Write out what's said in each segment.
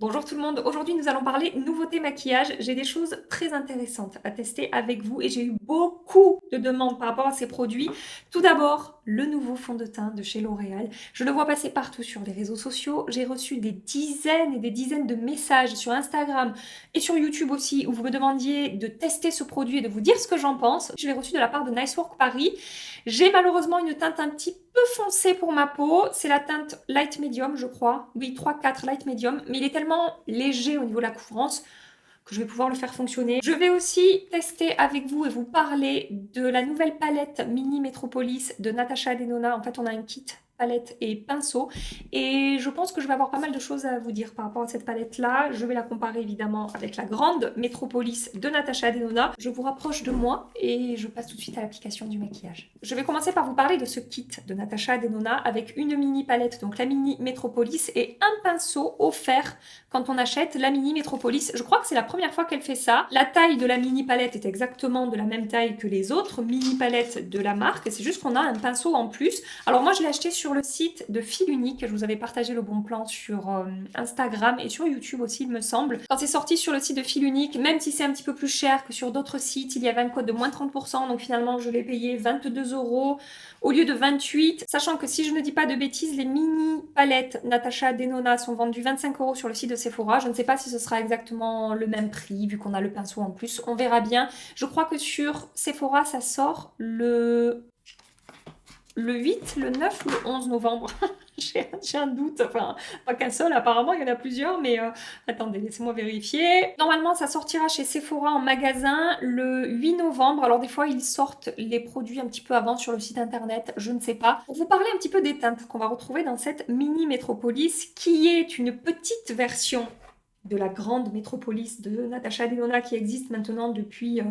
Bonjour tout le monde, aujourd'hui nous allons parler nouveauté maquillage. J'ai des choses très intéressantes à tester avec vous et j'ai eu beaucoup de demandes par rapport à ces produits. Tout d'abord, le nouveau fond de teint de chez L'Oréal. Je le vois passer partout sur les réseaux sociaux. J'ai reçu des dizaines et des dizaines de messages sur Instagram et sur YouTube aussi où vous me demandiez de tester ce produit et de vous dire ce que j'en pense. Je l'ai reçu de la part de Nice Work Paris. J'ai malheureusement une teinte un petit peu foncée pour ma peau. C'est la teinte Light Medium, je crois. Oui, 3-4 Light Medium. Mais il est tellement léger au niveau de la couvrance que je vais pouvoir le faire fonctionner. Je vais aussi tester avec vous et vous parler de la nouvelle palette Mini Metropolis de Natasha Denona. En fait, on a un kit palette et pinceau et je pense que je vais avoir pas mal de choses à vous dire par rapport à cette palette là. Je vais la comparer évidemment avec la grande Metropolis de Natasha Denona. Je vous rapproche de moi et je passe tout de suite à l'application du maquillage. Je vais commencer par vous parler de ce kit de Natasha Denona avec une mini palette, donc la mini Metropolis, et un pinceau offert quand on achète la mini Metropolis. Je crois que c'est la première fois qu'elle fait ça. La taille de la mini palette est exactement de la même taille que les autres mini palettes de la marque. C'est juste qu'on a un pinceau en plus. Alors moi je l'ai acheté sur le site de Fil Unique. Je vous avais partagé le bon plan sur Instagram et sur YouTube aussi il me semble. Quand c'est sorti sur le site de Fil Unique, même si c'est un petit peu plus cher que sur d'autres sites, il y avait un code de moins 30%. Donc finalement je l'ai payé 22 € au lieu de 28. Sachant que si je ne dis pas de bêtises, les mini palettes Natasha Denona sont vendues 25 € sur le site de Sephora. Je ne sais pas si ce sera exactement le même prix vu qu'on a le pinceau en plus. On verra bien. Je crois que sur Sephora, ça sort le 8, le 9 ou le 11 novembre. J'ai un doute, enfin pas qu'un seul apparemment, il y en a plusieurs, mais attendez, laissez-moi vérifier. Normalement ça sortira chez Sephora en magasin le 8 novembre, alors des fois ils sortent les produits un petit peu avant sur le site internet, je ne sais pas. Pour vous parler un petit peu des teintes qu'on va retrouver dans cette mini Metropolis, qui est une petite version de la grande Métropolis de Natasha Denona qui existe maintenant depuis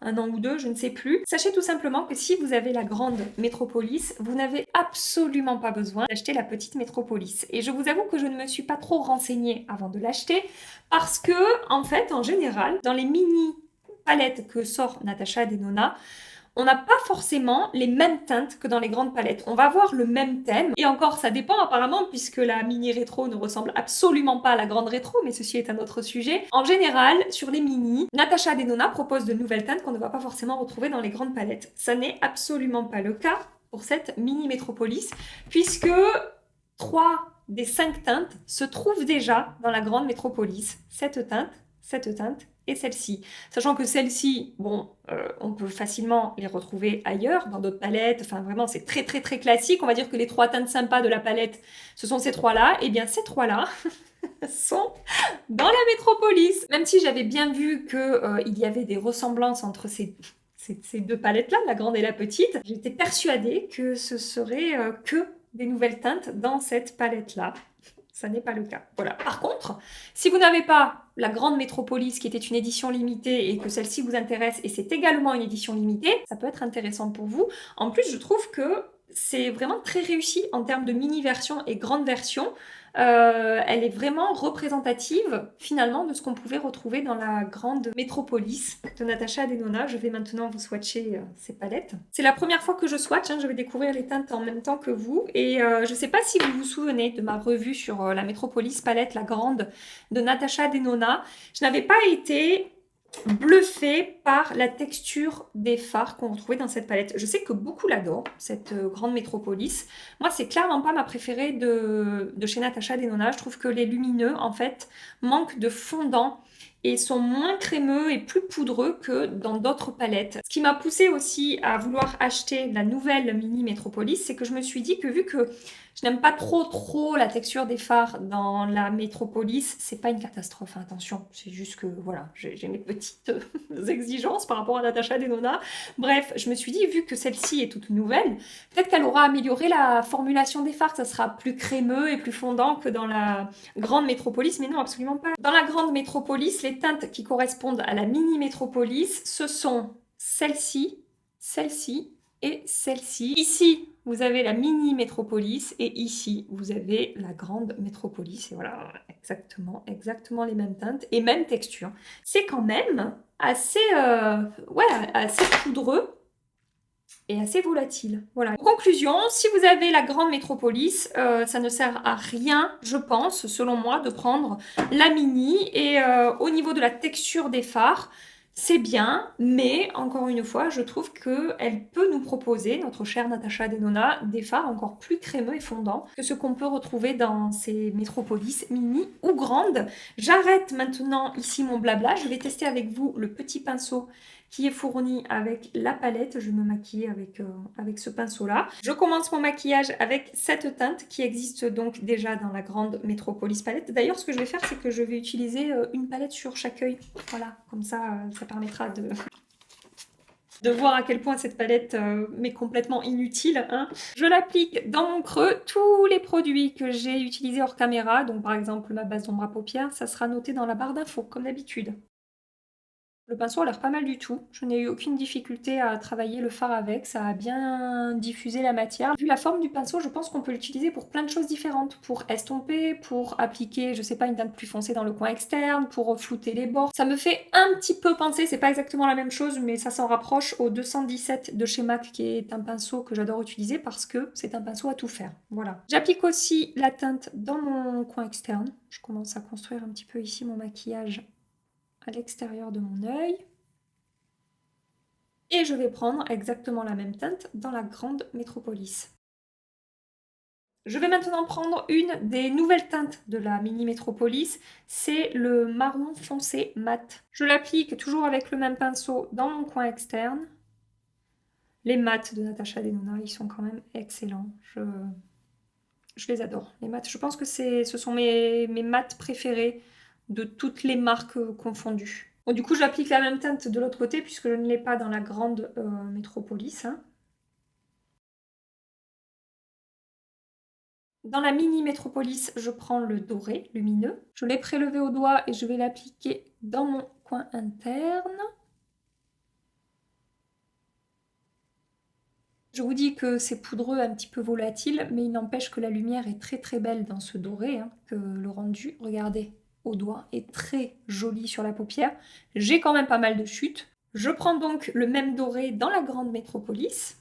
un an ou deux, je ne sais plus. Sachez tout simplement que si vous avez la grande Métropolis, vous n'avez absolument pas besoin d'acheter la petite Métropolis. Et je vous avoue que je ne me suis pas trop renseignée avant de l'acheter parce que, en fait, en général, dans les mini palettes que sort Natasha Denona, on n'a pas forcément les mêmes teintes que dans les grandes palettes. On va avoir le même thème, et encore ça dépend apparemment, puisque la mini rétro ne ressemble absolument pas à la grande rétro, mais ceci est un autre sujet. En général, sur les mini, Natasha Denona propose de nouvelles teintes qu'on ne va pas forcément retrouver dans les grandes palettes. Ça n'est absolument pas le cas pour cette mini Métropolis, puisque 3 des 5 teintes se trouvent déjà dans la grande Métropolis. Cette teinte et celle-ci. Sachant que celle-ci, bon, on peut facilement les retrouver ailleurs, dans d'autres palettes, enfin vraiment c'est très très très classique, on va dire que les 3 teintes sympas de la palette, ce sont ces 3-là, et bien ces 3-là sont dans la Métropolis. Même si j'avais bien vu qu'il y avait des ressemblances entre ces deux palettes-là, la grande et la petite, j'étais persuadée que ce serait que des nouvelles teintes dans cette palette-là. Ça n'est pas le cas. Voilà. Par contre, si vous n'avez pas la grande Métropolis qui était une édition limitée et que celle-ci vous intéresse et c'est également une édition limitée, ça peut être intéressant pour vous. En plus, je trouve que c'est vraiment très réussi en termes de mini-version et grande version. Elle est vraiment représentative finalement de ce qu'on pouvait retrouver dans la grande Métropolis de Natasha Denona. Je vais maintenant vous swatcher ces palettes. C'est la première fois que je swatch, hein, je vais découvrir les teintes en même temps que vous. Et je ne sais pas si vous vous souvenez de ma revue sur la Métropolis palette, la grande de Natasha Denona. Je n'avais pas été bluffée par la texture des fards qu'on retrouvait dans cette palette. Je sais que beaucoup l'adorent, cette grande Métropolis. Moi, c'est clairement pas ma préférée de chez Natasha Denona. Je trouve que les lumineux, en fait, manquent de fondant et sont moins crémeux et plus poudreux que dans d'autres palettes. Ce qui m'a poussée aussi à vouloir acheter la nouvelle mini Métropolis, c'est que je me suis dit que vu que je n'aime pas trop la texture des fards dans la Métropolis, c'est pas une catastrophe, hein, attention, c'est juste que voilà, j'ai mes petites exigences par rapport à Natasha Denona. Bref, je me suis dit, vu que celle-ci est toute nouvelle, peut-être qu'elle aura amélioré la formulation des fards, que ça sera plus crémeux et plus fondant que dans la grande Métropolis, mais non, absolument pas. Dans la grande Métropolis, les teintes qui correspondent à la mini Métropolis, ce sont celle-ci, celle-ci et celle-ci. Ici, vous avez la mini Métropolis et ici, vous avez la grande Métropolis. Et voilà, exactement les mêmes teintes et même texture. C'est quand même assez, ouais, assez poudreux est assez volatile. Voilà. En conclusion, si vous avez la grande métropolis, ça ne sert à rien, je pense, selon moi, de prendre la mini. Et au niveau de la texture des fards, c'est bien, mais encore une fois, je trouve qu'elle peut nous proposer, notre chère Natasha Denona, des fards encore plus crémeux et fondants que ce qu'on peut retrouver dans ces métropolis mini ou grandes. J'arrête maintenant ici mon blabla, je vais tester avec vous le petit pinceau qui est fourni avec la palette. Je vais me maquiller avec ce pinceau-là. Je commence mon maquillage avec cette teinte qui existe donc déjà dans la grande Metropolis palette. D'ailleurs, ce que je vais faire, c'est que je vais utiliser une palette sur chaque œil. Voilà, comme ça, ça permettra de voir à quel point cette palette m'est complètement inutile. Hein. Je l'applique dans mon creux. Tous les produits que j'ai utilisés hors caméra, donc par exemple ma base d'ombre à paupières, ça sera noté dans la barre d'infos, comme d'habitude. Le pinceau a l'air pas mal du tout. Je n'ai eu aucune difficulté à travailler le fard avec. Ça a bien diffusé la matière. Vu la forme du pinceau, je pense qu'on peut l'utiliser pour plein de choses différentes. Pour estomper, pour appliquer, je sais pas, une teinte plus foncée dans le coin externe, pour flouter les bords. Ça me fait un petit peu penser, c'est pas exactement la même chose, mais ça s'en rapproche au 217 de chez MAC, qui est un pinceau que j'adore utiliser parce que c'est un pinceau à tout faire. Voilà. J'applique aussi la teinte dans mon coin externe. Je commence à construire un petit peu ici mon maquillage à l'extérieur de mon œil. Et je vais prendre exactement la même teinte dans la grande métropolis. Je vais maintenant prendre une des nouvelles teintes de la mini métropolis, c'est le marron foncé mat. Je l'applique toujours avec le même pinceau dans mon coin externe. Les mats de Natasha Denona, ils sont quand même excellents. Je les adore, les mats. Je pense que ce sont mes mats préférés de toutes les marques confondues. Bon, du coup, j'applique la même teinte de l'autre côté puisque je ne l'ai pas dans la grande métropolis. Hein. Dans la mini métropolis, je prends le doré lumineux. Je l'ai prélevé au doigt et je vais l'appliquer dans mon coin interne. Je vous dis que c'est poudreux, un petit peu volatile, mais il n'empêche que la lumière est très très belle dans ce doré, hein, que le rendu, regardez, au doigt est très joli sur la paupière. J'ai quand même pas mal de chutes. Je prends donc le même doré dans la grande métropolis.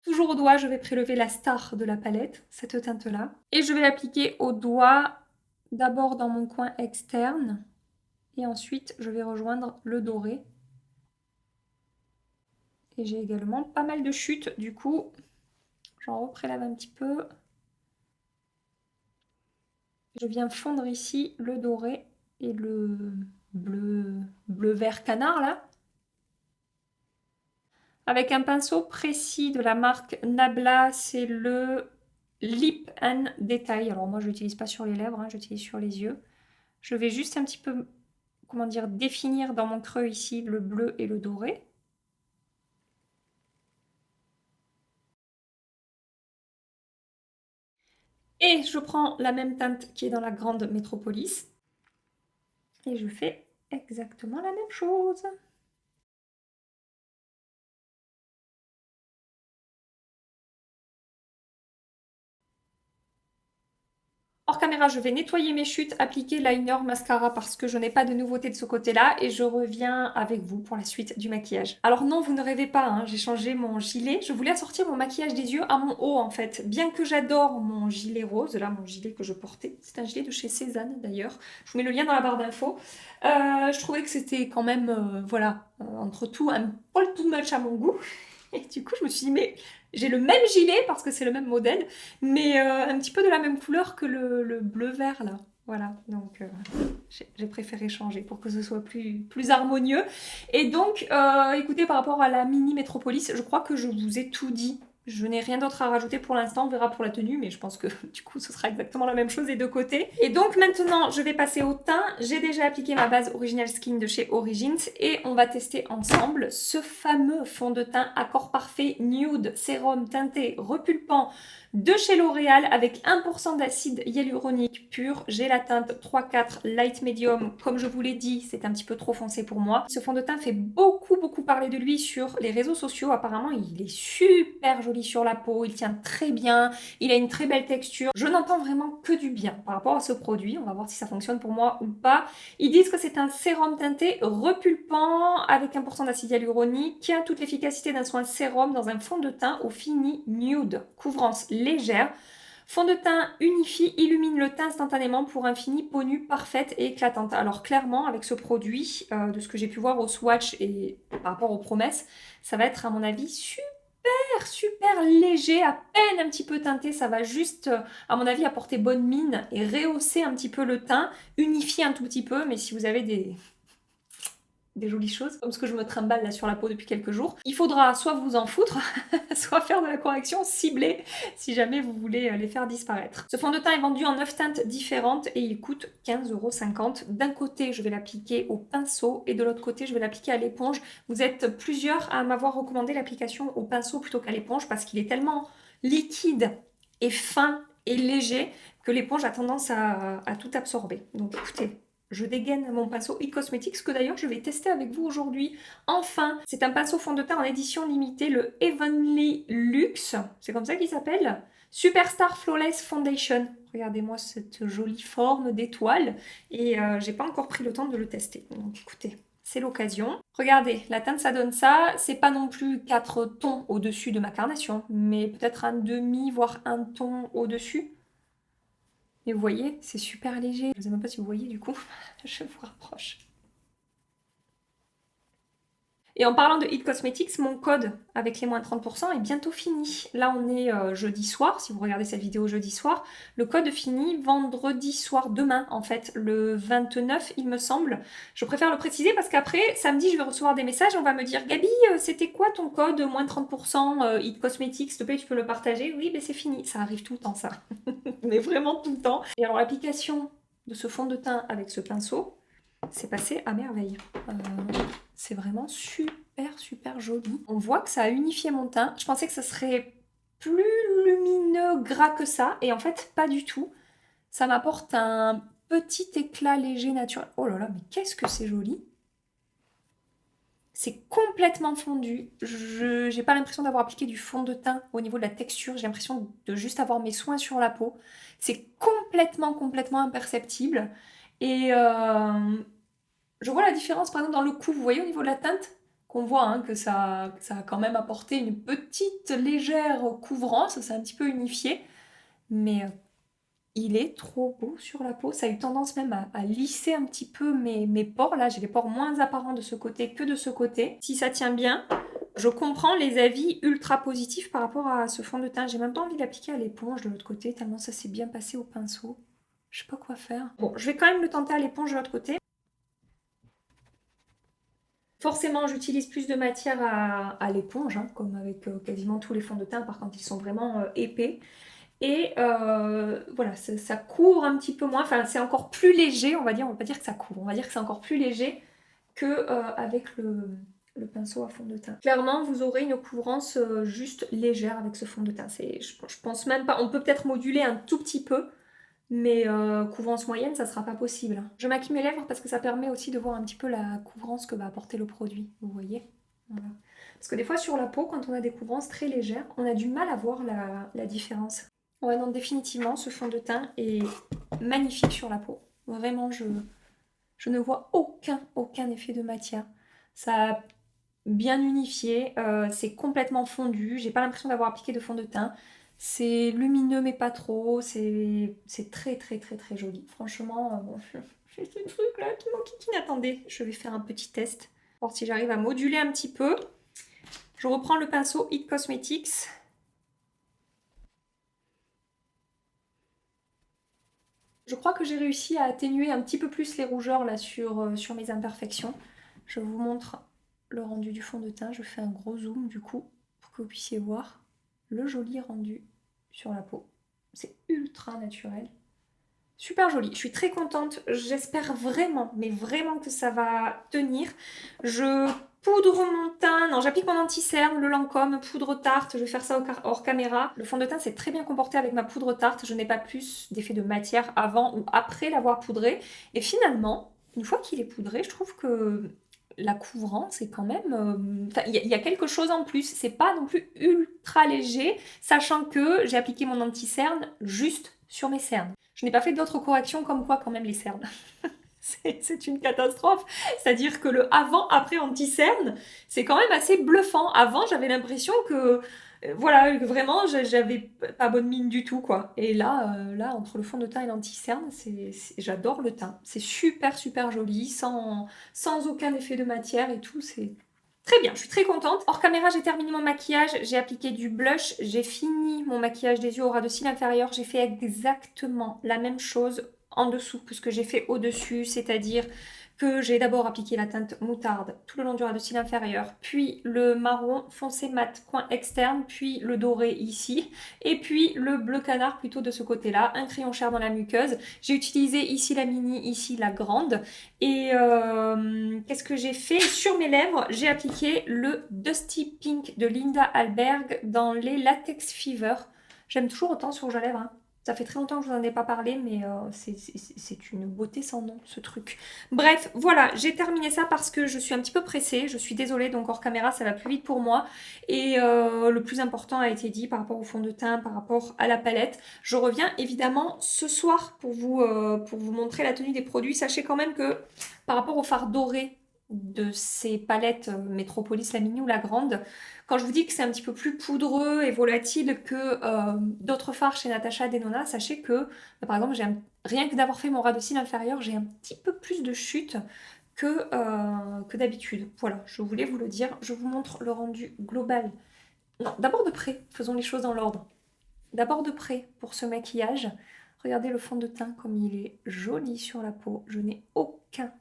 Toujours au doigt, je vais prélever la star de la palette, cette teinte-là. Et je vais l'appliquer au doigt, d'abord dans mon coin externe. Et ensuite, je vais rejoindre le doré. Et j'ai également pas mal de chutes, du coup, j'en reprélève un petit peu. Je viens fondre ici le doré et le bleu vert canard là. Avec un pinceau précis de la marque Nabla, c'est le Lip and Detail. Alors moi je l'utilise pas sur les lèvres, hein, j'utilise sur les yeux. Je vais juste un petit peu, comment dire, définir dans mon creux ici le bleu et le doré. Et je prends la même teinte qui est dans la grande métropolis. Et je fais exactement la même chose. Hors caméra, je vais nettoyer mes chutes, appliquer liner, mascara parce que je n'ai pas de nouveauté de ce côté-là et je reviens avec vous pour la suite du maquillage. Alors non, vous ne rêvez pas, hein, j'ai changé mon gilet. Je voulais assortir mon maquillage des yeux à mon haut en fait. Bien que j'adore mon gilet rose, là mon gilet que je portais, c'est un gilet de chez Cézanne d'ailleurs. Je vous mets le lien dans la barre d'infos. Je trouvais que c'était quand même, voilà, entre tout, un poil too much à mon goût. Et du coup, je me suis dit, mais j'ai le même gilet parce que c'est le même modèle, mais un petit peu de la même couleur que le bleu-vert là. Voilà, donc j'ai préféré changer pour que ce soit plus harmonieux. Et donc, écoutez, par rapport à la mini métropolis, je crois que je vous ai tout dit. Je n'ai rien d'autre à rajouter pour l'instant, on verra pour la tenue, mais je pense que du coup ce sera exactement la même chose des deux côtés. Et donc maintenant, je vais passer au teint. J'ai déjà appliqué ma base Original Skin de chez Origins et on va tester ensemble ce fameux fond de teint Accord Parfait Nude Sérum teinté repulpant de chez L'Oréal avec 1% d'acide hyaluronique pur. J'ai la teinte 3-4 Light Medium. Comme je vous l'ai dit, c'est un petit peu trop foncé pour moi. Ce fond de teint fait beaucoup parler de lui sur les réseaux sociaux. Apparemment, il est super joli sur la peau, il tient très bien, il a une très belle texture. Je n'entends vraiment que du bien par rapport à ce produit. On va voir si ça fonctionne pour moi ou pas. Ils disent que c'est un sérum teinté repulpant avec 1% d'acide hyaluronique, toute l'efficacité d'un soin sérum dans un fond de teint au fini nude, couvrance légère. Fond de teint unifie, illumine le teint instantanément pour un fini peau nue parfaite et éclatante. Alors clairement, avec ce produit, de ce que j'ai pu voir au swatch et par rapport aux promesses, ça va être à mon avis super léger, à peine un petit peu teinté. Ça va juste, à mon avis, apporter bonne mine et rehausser un petit peu le teint, unifier un tout petit peu. Mais si vous avez des jolies choses, comme ce que je me trimballe là sur la peau depuis quelques jours. Il faudra soit vous en foutre, soit faire de la correction ciblée si jamais vous voulez les faire disparaître. Ce fond de teint est vendu en 9 teintes différentes et il coûte 15,50 €. D'un côté, je vais l'appliquer au pinceau et de l'autre côté, je vais l'appliquer à l'éponge. Vous êtes plusieurs à m'avoir recommandé l'application au pinceau plutôt qu'à l'éponge parce qu'il est tellement liquide et fin et léger que l'éponge a tendance à tout absorber. Donc écoutez, je dégaine mon pinceau It Cosmetics que d'ailleurs je vais tester avec vous aujourd'hui. Enfin, c'est un pinceau fond de teint en édition limitée, le Heavenly Luxe, c'est comme ça qu'il s'appelle. Superstar Flawless Foundation. Regardez-moi cette jolie forme d'étoile et j'ai pas encore pris le temps de le tester. Donc écoutez, c'est l'occasion. Regardez, la teinte ça donne ça. C'est pas non plus 4 tons au-dessus de ma carnation, mais peut-être un demi, voire un ton au-dessus. Et vous voyez, c'est super léger. Je ne sais même pas si vous voyez du coup. Je vous rapproche. Et en parlant de It Cosmetics, mon code avec les moins 30% est bientôt fini. Là, on est jeudi soir, si vous regardez cette vidéo jeudi soir. Le code finit vendredi soir, demain en fait, le 29 il me semble. Je préfère le préciser parce qu'après, samedi, je vais recevoir des messages. On va me dire, Gabi, c'était quoi ton code moins 30% It Cosmetics, s'il te plaît, tu peux le partager? Oui, mais c'est fini. Ça arrive tout le temps, ça. Mais vraiment tout le temps. Et alors, l'application de ce fond de teint avec ce pinceau, c'est passé à merveille. C'est vraiment super joli. On voit que ça a unifié mon teint. Je pensais que ça serait plus lumineux, gras que ça. Et en fait, pas du tout. Ça m'apporte un petit éclat léger naturel. Oh là là, mais qu'est-ce que c'est joli! C'est complètement fondu. Je n'ai pas l'impression d'avoir appliqué du fond de teint au niveau de la texture. J'ai l'impression de juste avoir mes soins sur la peau. C'est complètement imperceptible. Et je vois la différence par exemple dans le cou. Vous voyez au niveau de la teinte qu'on voit hein, que ça a quand même apporté une petite légère couvrance. C'est un petit peu unifié. Mais il est trop beau sur la peau. Ça a eu tendance même à lisser un petit peu mes pores. Là, j'ai les pores moins apparents de ce côté que de ce côté. Si ça tient bien, je comprends les avis ultra positifs par rapport à ce fond de teint. J'ai même pas envie d'appliquer à l'éponge de l'autre côté, tellement ça s'est bien passé au pinceau. Je sais pas quoi faire. Bon, je vais quand même le tenter à l'éponge de l'autre côté. Forcément, j'utilise plus de matière à l'éponge, hein, comme avec quasiment tous les fonds de teint, par contre, ils sont vraiment épais. Et voilà, ça couvre un petit peu moins, enfin c'est encore plus léger, on va dire, on va pas dire que ça couvre, on va dire que c'est encore plus léger que avec le pinceau à fond de teint. Clairement, vous aurez une couvrance juste légère avec ce fond de teint. Je pense même pas, on peut peut-être moduler un tout petit peu, mais couvrance moyenne, ça sera pas possible. Je maquille mes lèvres parce que ça permet aussi de voir un petit peu la couvrance que va apporter le produit, vous voyez. Voilà. Parce que des fois sur la peau, quand on a des couvrances très légères, on a du mal à voir la différence. Ouais, non, définitivement, ce fond de teint est magnifique sur la peau. Vraiment, je ne vois aucun effet de matière. Ça a bien unifié, c'est complètement fondu. J'ai pas l'impression d'avoir appliqué de fond de teint. C'est lumineux mais pas trop. C'est très joli. Franchement, bon, j'ai ce truc là qui m'enquiquine. Attendez, je vais faire un petit test. Voir si j'arrive à moduler un petit peu. Je reprends le pinceau It Cosmetics. Je crois que j'ai réussi à atténuer un petit peu plus les rougeurs là sur mes imperfections. Je vous montre le rendu du fond de teint. Je fais un gros zoom du coup pour que vous puissiez voir le joli rendu sur la peau. C'est ultra naturel. Super joli. Je suis très contente. J'espère vraiment, mais vraiment que ça va tenir. Je poudre mon teint. Non, j'applique mon anti-cerne, le Lancôme, poudre tarte. Je vais faire ça hors caméra. Le fond de teint s'est très bien comporté avec ma poudre tarte. Je n'ai pas plus d'effet de matière avant ou après l'avoir poudré. Et finalement, une fois qu'il est poudré, je trouve que la couvrance est quand même... Enfin, il y a quelque chose en plus. C'est pas non plus ultra léger, sachant que j'ai appliqué mon anti-cerne juste sur mes cernes. Je n'ai pas fait d'autres corrections comme quoi quand même les cernes. C'est une catastrophe. C'est-à-dire que le avant-après anti-cerne, c'est quand même assez bluffant. Avant, j'avais l'impression que, voilà, que vraiment, j'avais pas bonne mine du tout, quoi. Et là, entre le fond de teint et l'anti-cerne, j'adore le teint. C'est super, super joli, sans aucun effet de matière et tout. C'est très bien, je suis très contente. Hors caméra, j'ai terminé mon maquillage, j'ai appliqué du blush, j'ai fini mon maquillage des yeux au ras de cils inférieur. J'ai fait exactement la même chose en dessous que ce que j'ai fait au-dessus, c'est-à-dire que j'ai d'abord appliqué la teinte moutarde tout le long du ras de cils inférieur, puis le marron foncé mat coin externe, puis le doré ici, et puis le bleu canard plutôt de ce côté-là, un crayon chair dans la muqueuse. J'ai utilisé ici la mini, ici la grande, et qu'est-ce que j'ai fait? Sur mes lèvres, j'ai appliqué le Dusty Pink de Linda Alberg dans les Latex Fever. J'aime toujours autant ce rouge à lèvres, hein. Ça fait très longtemps que je vous en ai pas parlé, mais c'est une beauté sans nom, ce truc. Bref, voilà, j'ai terminé ça parce que je suis un petit peu pressée. Je suis désolée, donc hors caméra, ça va plus vite pour moi. Et le plus important a été dit par rapport au fond de teint, par rapport à la palette. Je reviens évidemment ce soir pour vous montrer la tenue des produits. Sachez quand même que par rapport au fard doré de ces palettes Metropolis, la mini ou la grande, quand je vous dis que c'est un petit peu plus poudreux et volatile que d'autres fards chez Natasha Denona, sachez que, par exemple, rien que d'avoir fait mon ras de cils inférieur, j'ai un petit peu plus de chute que d'habitude. Voilà, je voulais vous le dire. Je vous montre le rendu global. Non, d'abord de près, faisons les choses dans l'ordre. D'abord de près pour ce maquillage. Regardez le fond de teint comme il est joli sur la peau. Je n'ai aucun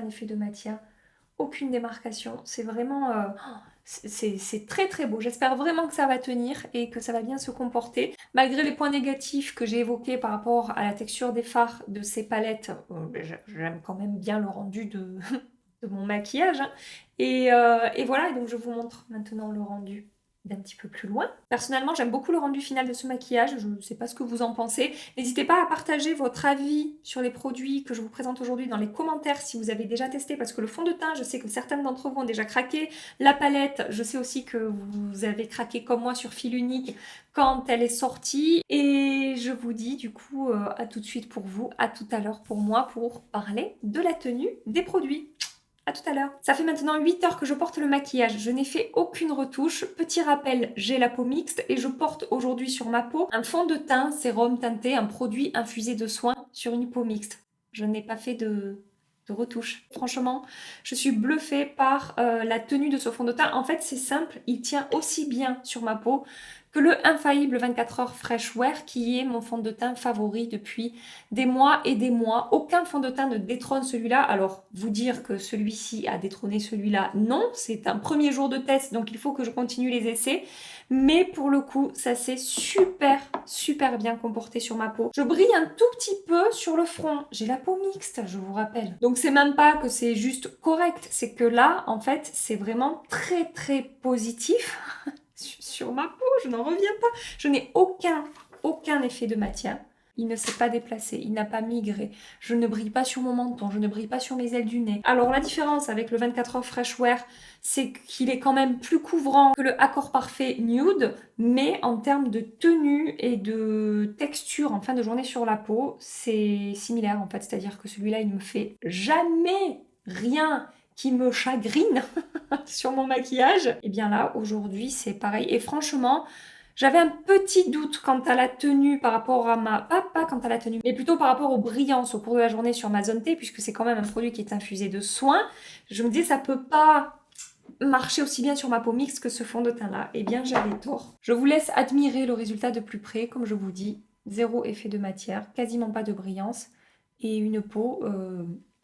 effet de matière, aucune démarcation. C'est vraiment... c'est très très beau. J'espère vraiment que ça va tenir et que ça va bien se comporter. Malgré les points négatifs que j'ai évoqués par rapport à la texture des fards de ces palettes, j'aime quand même bien le rendu de, de mon maquillage, hein. Et voilà, et donc je vous montre maintenant le rendu d'un petit peu plus loin. Personnellement, j'aime beaucoup le rendu final de ce maquillage. Je ne sais pas ce que vous en pensez. N'hésitez pas à partager votre avis sur les produits que je vous présente aujourd'hui dans les commentaires si vous avez déjà testé, parce que le fond de teint, je sais que certaines d'entre vous ont déjà craqué. La palette, je sais aussi que vous avez craqué comme moi sur Fil Unique quand elle est sortie. Et je vous dis du coup à tout de suite pour vous, à tout à l'heure pour moi pour parler de la tenue des produits. À tout à l'heure. Ça fait maintenant 8 heures que je porte le maquillage. Je n'ai fait aucune retouche. Petit rappel, j'ai la peau mixte et je porte aujourd'hui sur ma peau un fond de teint sérum teinté, un produit infusé de soin sur une peau mixte. Je n'ai pas fait de retouche. Franchement, je suis bluffée par la tenue de ce fond de teint. En fait, c'est simple, il tient aussi bien sur ma peau que le infaillible 24 heures Fresh Wear qui est mon fond de teint favori depuis des mois et des mois. Aucun fond de teint ne détrône celui-là. Alors, vous dire que celui-ci a détrôné celui-là, non. C'est un premier jour de test, donc il faut que je continue les essais. Mais pour le coup, ça s'est super, super bien comporté sur ma peau. Je brille un tout petit peu sur le front. J'ai la peau mixte, je vous rappelle. Donc c'est même pas que c'est juste correct. C'est que là, en fait, c'est vraiment très, très positif sur ma peau. Je n'en reviens pas. Je n'ai aucun effet de matière. Il ne s'est pas déplacé, il n'a pas migré. Je ne brille pas sur mon menton, je ne brille pas sur mes ailes du nez. Alors la différence avec le 24 heures Fresh Wear, c'est qu'il est quand même plus couvrant que le Accord Parfait Nude, mais en termes de tenue et de texture en fin de journée sur la peau, c'est similaire en fait. C'est-à-dire que celui-là, il ne me fait jamais rien qui me chagrine sur mon maquillage. Et bien là, aujourd'hui, c'est pareil. Et franchement, j'avais un petit doute quant à la tenue par rapport à ma... Pas quant à la tenue, mais plutôt par rapport aux brillances au cours de la journée sur ma zone T, puisque c'est quand même un produit qui est infusé de soin. Je me disais, ça peut pas marcher aussi bien sur ma peau mixte que ce fond de teint-là. Eh bien, j'avais tort. Je vous laisse admirer le résultat de plus près. Comme je vous dis, zéro effet de matière, quasiment pas de brillance et une peau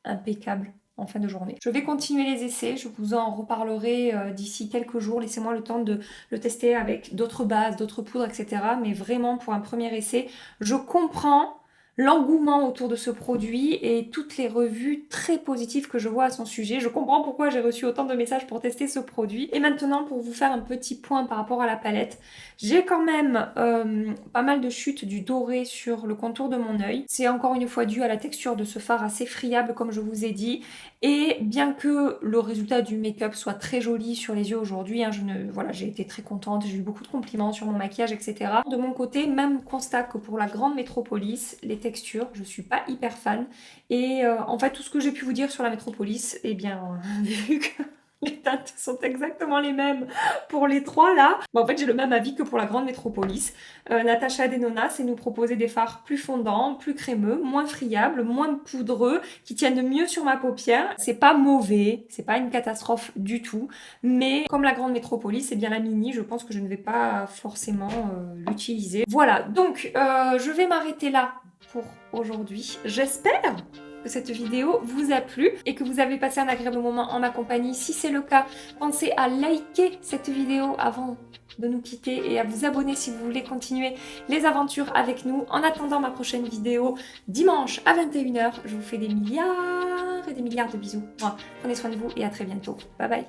impeccable en fin de journée. Je vais continuer les essais, je vous en reparlerai d'ici quelques jours. Laissez-moi le temps de le tester avec d'autres bases, d'autres poudres, etc. Mais vraiment, pour un premier essai, je comprends l'engouement autour de ce produit et toutes les revues très positives que je vois à son sujet. Je comprends pourquoi j'ai reçu autant de messages pour tester ce produit. Et maintenant, pour vous faire un petit point par rapport à la palette, j'ai quand même pas mal de chutes du doré sur le contour de mon œil. C'est encore une fois dû à la texture de ce fard assez friable, comme je vous ai dit. Et bien que le résultat du make-up soit très joli sur les yeux aujourd'hui, hein, voilà, j'ai été très contente, j'ai eu beaucoup de compliments sur mon maquillage, etc. De mon côté, même constat que pour la grande métropolis, les textures, je suis pas hyper fan. Et en fait, tout ce que j'ai pu vous dire sur la métropolis, eh bien, vu que les teintes sont exactement les mêmes pour les trois là. Bah, en fait, j'ai le même avis que pour la grande métropolis. Natasha Denona, c'est nous proposer des fards plus fondants, plus crémeux, moins friables, moins poudreux, qui tiennent mieux sur ma paupière. C'est pas mauvais, c'est pas une catastrophe du tout, mais comme la grande métropolis, c'est bien la mini, je pense que je ne vais pas forcément l'utiliser. Voilà, donc je vais m'arrêter là pour aujourd'hui. J'espère que cette vidéo vous a plu et que vous avez passé un agréable moment en ma compagnie. Si c'est le cas, pensez à liker cette vidéo avant de nous quitter et à vous abonner si vous voulez continuer les aventures avec nous. En attendant ma prochaine vidéo, dimanche à 21h, je vous fais des milliards et des milliards de bisous. Prenez soin de vous et à très bientôt. Bye bye.